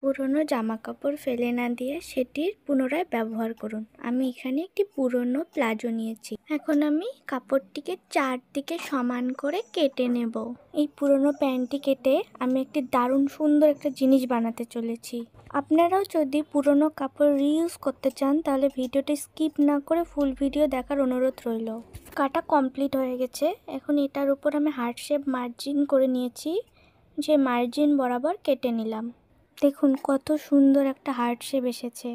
পুরনো জামা কাপড় ফেলে না দিয়ে সেটির পুনরায় ব্যবহার করুন। আমি এখানে একটি পুরনো প্লাজো নিয়েছি। এখন আমি কাপড়টিকে চারদিকে সমান করে কেটে নেব। এই পুরনো প্যান্টটি কেটে আমি একটি দারুণ সুন্দর একটা জিনিস বানাতে চলেছি। আপনারাও যদি পুরনো কাপড় রিইউজ করতে চান তাহলে ভিডিওটি স্কিপ না করে ফুল ভিডিও দেখার অনুরোধ রইল। কাটা কমপ্লিট হয়ে গেছে। এখন এটার উপর আমি হার্ট শেপ মার্জিন করে নিয়েছি, যে মার্জিন বরাবর কেটে নিলাম। দেখুন কত সুন্দর একটা হার্ট শেপ এসেছে।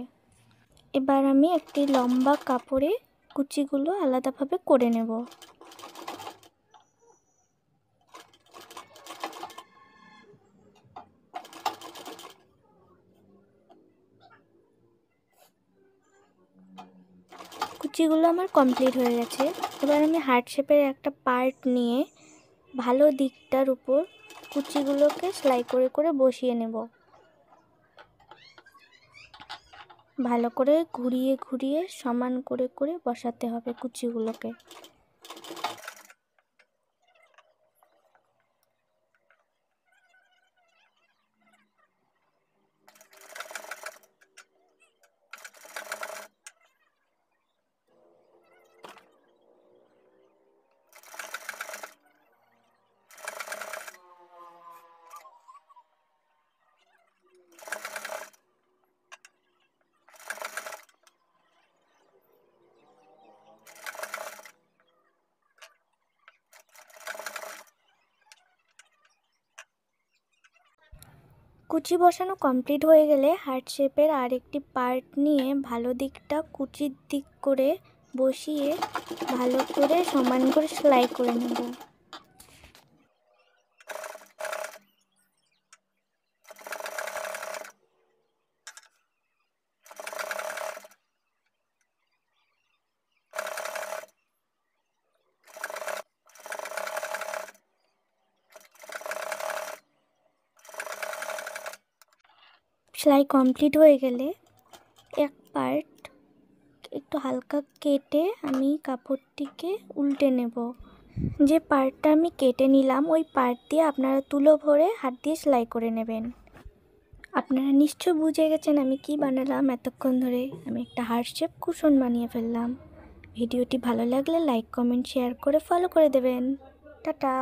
এবার আমি একটি লম্বা কাপড়ে কুচিগুলো আলাদাভাবে করে নেব। কুচিগুলো আমার কমপ্লিট হয়ে গেছে। এবার আমি হার্ট শেপের একটা পার্ট নিয়ে ভালো দিকটার উপর কুচিগুলোকে সেলাই করে করে বসিয়ে নেব। ভালো করে ঘুরিয়ে ঘুরিয়ে সমান করে করে বসাতে হবে কুচিগুলোকে। কুচি বসানো কমপ্লিট হয়ে গেলে হার্ট শেপের আরেকটি পার্ট নিয়ে ভালো দিকটা কুচির দিক করে বসিয়ে ভালো করে সমান করে সেলাই করে নেব। সেলাই কমপ্লিট হয়ে গেলে এক পার্ট একটু হালকা কেটে আমি কাপড়টিকে উল্টে নেব। যে পার্টটা আমি কেটে নিলাম ওই পার্ট দিয়ে আপনারা তুলো ভরে হাত দিয়ে সেলাই করে নেবেন। আপনারা নিশ্চয় বুঝে গেছেন আমি কি বানালাম। এতক্ষণ ধরে আমি একটা হার্ট শেপ কুশন বানিয়ে ফেললাম। ভিডিওটি ভালো লাগলে লাইক কমেন্ট শেয়ার করে ফলো করে দেবেন। টাটা।